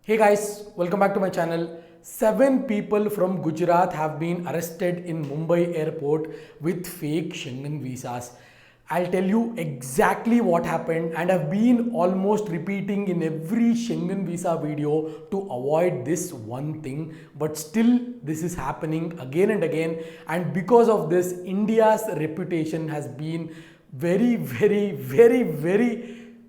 Hey guys, welcome back to my channel. 7 people from Gujarat have been arrested in Mumbai Airport with fake Schengen visas. I'll tell you exactly what happened, and I've been almost repeating in every Schengen visa video to avoid this one thing, but still this is happening again and again, and because of this India's reputation has been very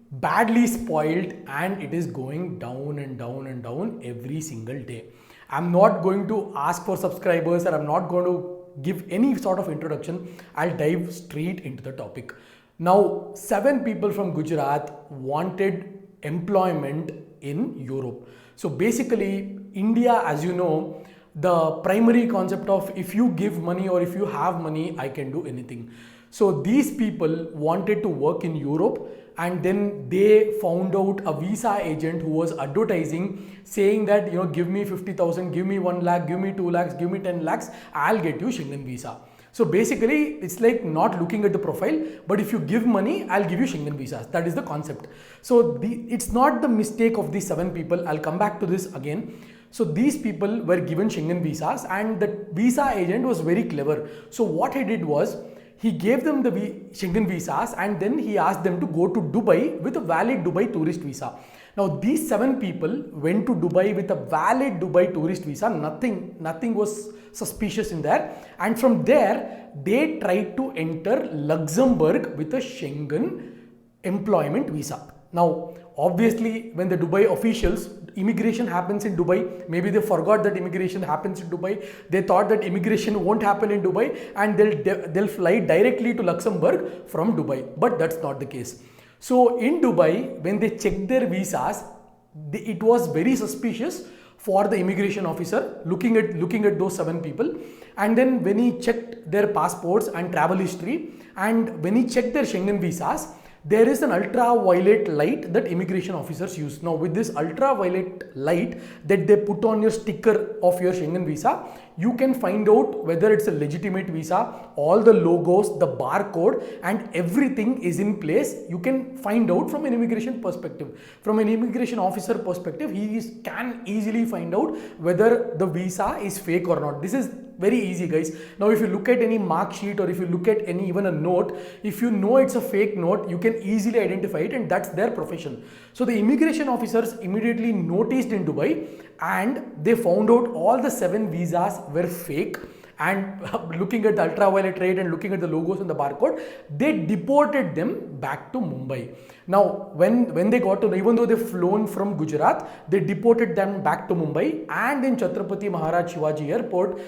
badly spoiled, and it is going down and down and down every single day. I'm not going to ask for subscribers, or I'm not going to give any sort of introduction. I'll dive straight into the topic. Now, 7 people from Gujarat wanted employment in Europe. So basically, India, as you know, the primary concept of if you give money or if you have money, I can do anything. So these people wanted to work in Europe, and then they found out a visa agent who was advertising saying that, give me 50,000, give me 1 lakh, give me 2 lakhs, give me 10 lakhs, I'll get you Schengen visa. So basically, it's like not looking at the profile, but if you give money, I'll give you Schengen visas. That is the concept. So it's not the mistake of these 7 people. I'll come back to this again. So these people were given Schengen visas, and the visa agent was very clever. So what he did was, he gave them the Schengen visas, and then he asked them to go to Dubai with a valid Dubai tourist visa. Now these 7 people went to Dubai with a valid Dubai tourist visa. Nothing was suspicious in there. And from there, they tried to enter Luxembourg with a Schengen employment visa. Now, obviously, when the Dubai officials, immigration happens in Dubai, maybe they forgot that immigration happens in Dubai. They thought that immigration won't happen in Dubai, and they'll fly directly to Luxembourg from Dubai. But that's not the case. So in Dubai, when they checked their visas, it was very suspicious for the immigration officer looking at those 7 people. And then when he checked their passports and travel history, and when he checked their Schengen visas, there is an ultraviolet light that immigration officers use. Now with this ultraviolet light that they put on your sticker of your Schengen visa, you can find out whether it's a legitimate visa. All the logos, the barcode, and everything is in place. You can find out from an immigration perspective. From an immigration officer perspective, can easily find out whether the visa is fake or not. This is very easy, guys. Now if you look at any mark sheet, or if you look at even a note, if you know it's a fake note, you can easily identify it, and that's their profession. So the immigration officers immediately noticed in Dubai, and they found out all the 7 visas were fake. And looking at the ultraviolet light and looking at the logos and the barcode, they deported them back to Mumbai. Now, when they got to, even though they've flown from Gujarat, they deported them back to Mumbai, and in Chhatrapati Maharaj Shivaji Airport,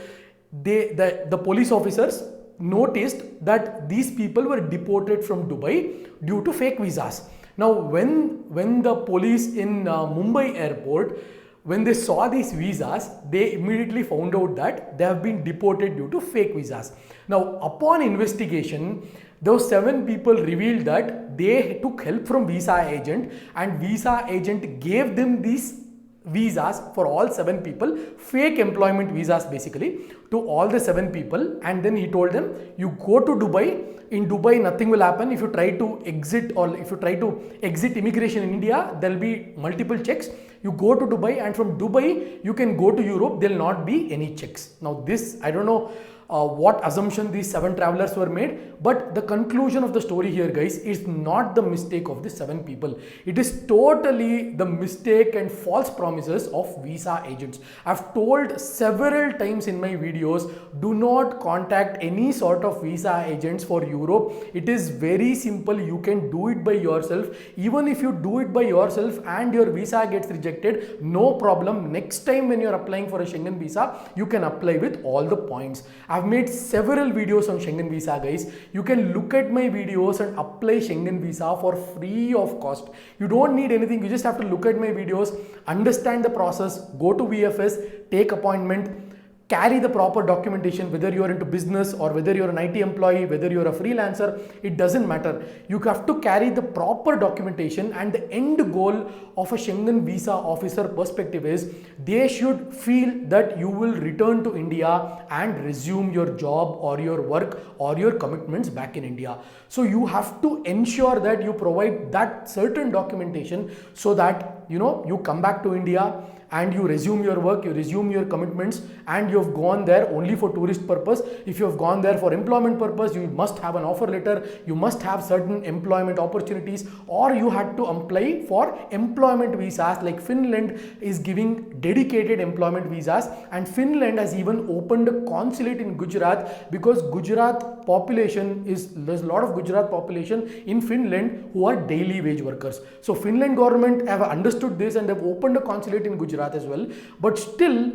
the police officers noticed that these people were deported from Dubai due to fake visas. Now, when the police in Mumbai Airport, when they saw these visas, they immediately found out that they have been deported due to fake visas. Now, upon investigation, those 7 people revealed that they took help from visa agent, and visa agent gave them these visas for all 7 people, fake employment visas basically, to all the 7 people. And then he told them, you go to Dubai. In Dubai, nothing will happen. If you try to exit, or if you try to exit immigration in India, there will be multiple checks. You go to Dubai, and from Dubai, you can go to Europe. There will not be any checks. Now this, I don't know what assumption these 7 travelers were made, but the conclusion of the story here, guys, is not the mistake of the 7 people. It is totally the mistake and false promises of visa agents. I've told several times in my videos, do not contact any sort of visa agents for Europe. It is very simple. You can do it by yourself. Even if you do it by yourself and your visa gets rejected, no problem. Next time when you're applying for a Schengen visa, you can apply with all the points. I've made several videos on Schengen visa, guys. You can look at my videos and apply Schengen visa for free of cost. You don't need anything. You just have to look at my videos, understand the process, go to VFS, take appointment, carry the proper documentation, whether you are into business or whether you're an IT employee, whether you're a freelancer, it doesn't matter. You have to carry the proper documentation, and the end goal of a Schengen visa officer perspective is they should feel that you will return to India and resume your job or your work or your commitments back in India. So you have to ensure that you provide that certain documentation so that you come back to India and you resume your work, you resume your commitments, and you have gone there only for tourist purpose. If you have gone there for employment purpose, you must have an offer letter, you must have certain employment opportunities, or you had to apply for employment visas. Like Finland is giving dedicated employment visas, and Finland has even opened a consulate in Gujarat, because Gujarat population there's a lot of Gujarat population in Finland who are daily wage workers. So Finland government have understood this and have opened a consulate in Gujarat as well. But still,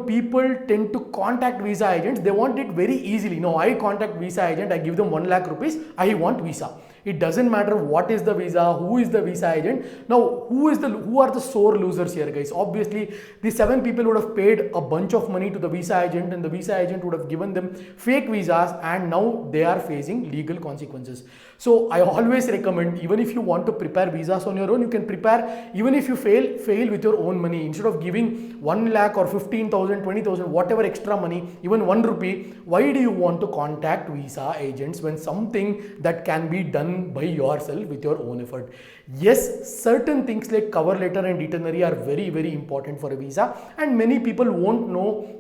people tend to contact visa agents. They want it very easily. No, I contact visa agent, I give them 1 lakh rupees, I want visa. It doesn't matter what is the visa, who is the visa agent. Now, who are the sore losers here, guys? Obviously, the 7 people would have paid a bunch of money to the visa agent, and the visa agent would have given them fake visas, and now they are facing legal consequences. So I always recommend, even if you want to prepare visas on your own, you can prepare. Even if you fail with your own money. Instead of giving 1 lakh or 15,000, 20,000, whatever extra money, even 1 rupee, why do you want to contact visa agents when something that can be done by yourself with your own effort? Yes, certain things like cover letter and itinerary are very, very important for a visa, and many people won't know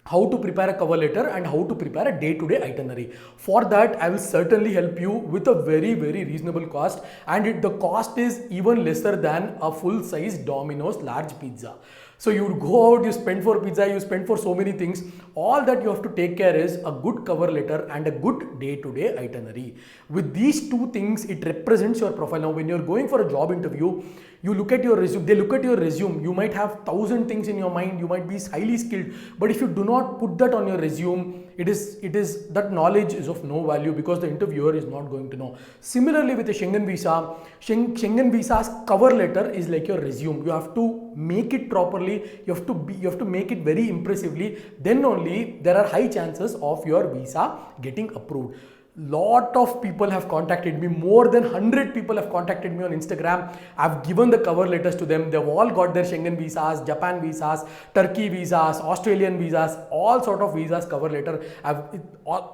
how to prepare a cover letter and how to prepare a day-to-day itinerary. For that, I will certainly help you with a very, very reasonable cost, and the cost is even lesser than a full-size Domino's large pizza. So you go out, you spend for pizza, you spend for so many things. All that you have to take care is a good cover letter and a good day-to-day itinerary. With these two things, it represents your profile. Now, when you're going for a job interview, you look at your resume, they look at your resume, you might have 1,000 things in your mind, you might be highly skilled, but if you do not put that on your resume, that knowledge is of no value, because the interviewer is not going to know. Similarly, with a Schengen visa, Schengen visa's cover letter is like your resume. You have to make it properly, you have to make it very impressively, then only there are high chances of your visa getting approved. Lot of people have contacted me, more than 100 people have contacted me on Instagram. I've given the cover letters to them. They've all got their Schengen visas, Japan visas, Turkey visas, Australian visas, all sort of visas cover letter.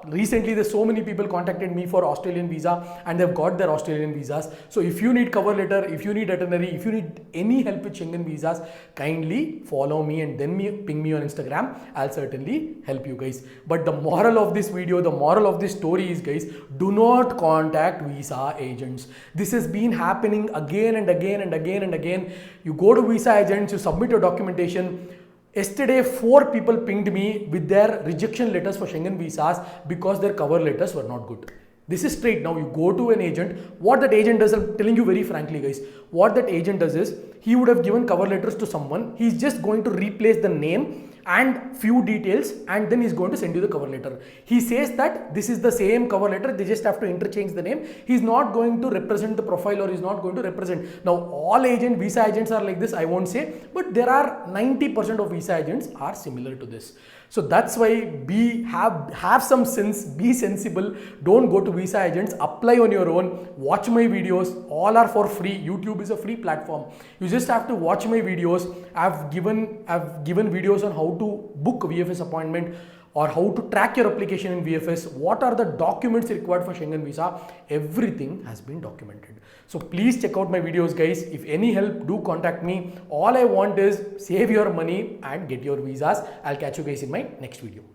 Recently there's so many people contacted me for Australian visa, and they've got their Australian visas. So if you need cover letter, if you need itinerary, if you need any help with Schengen visas, kindly follow me and then ping me on Instagram. I'll certainly help you guys. But the moral of this video, the moral of this story is, guys, do not contact visa agents. This has been happening again and again and again and again. You go to visa agents, you submit your documentation. Yesterday, 4 people pinged me with their rejection letters for Schengen visas because their cover letters were not good. This is straight. Now you go to an agent. What that agent does, I'm telling you very frankly, guys, what that agent does is, he would have given cover letters to someone. He's just going to replace the name and few details, and then he's going to send you the cover letter. He says that this is the same cover letter, they just have to interchange the name. He's not going to represent the profile, or he's not going to represent. Now all visa agents are like this, I won't say, but there are 90% of visa agents are similar to this. So that's why have some sense, be sensible, don't go to visa agents, apply on your own, watch my videos, all are for free. YouTube is a free platform. You just have to watch my videos. I've given videos on how to book a VFS appointment, or how to track your application in VFS, what are the documents required for Schengen visa. Everything has been documented. So please check out my videos, guys. If any help, do contact me. All I want is save your money and get your visas. I'll catch you guys in my next video.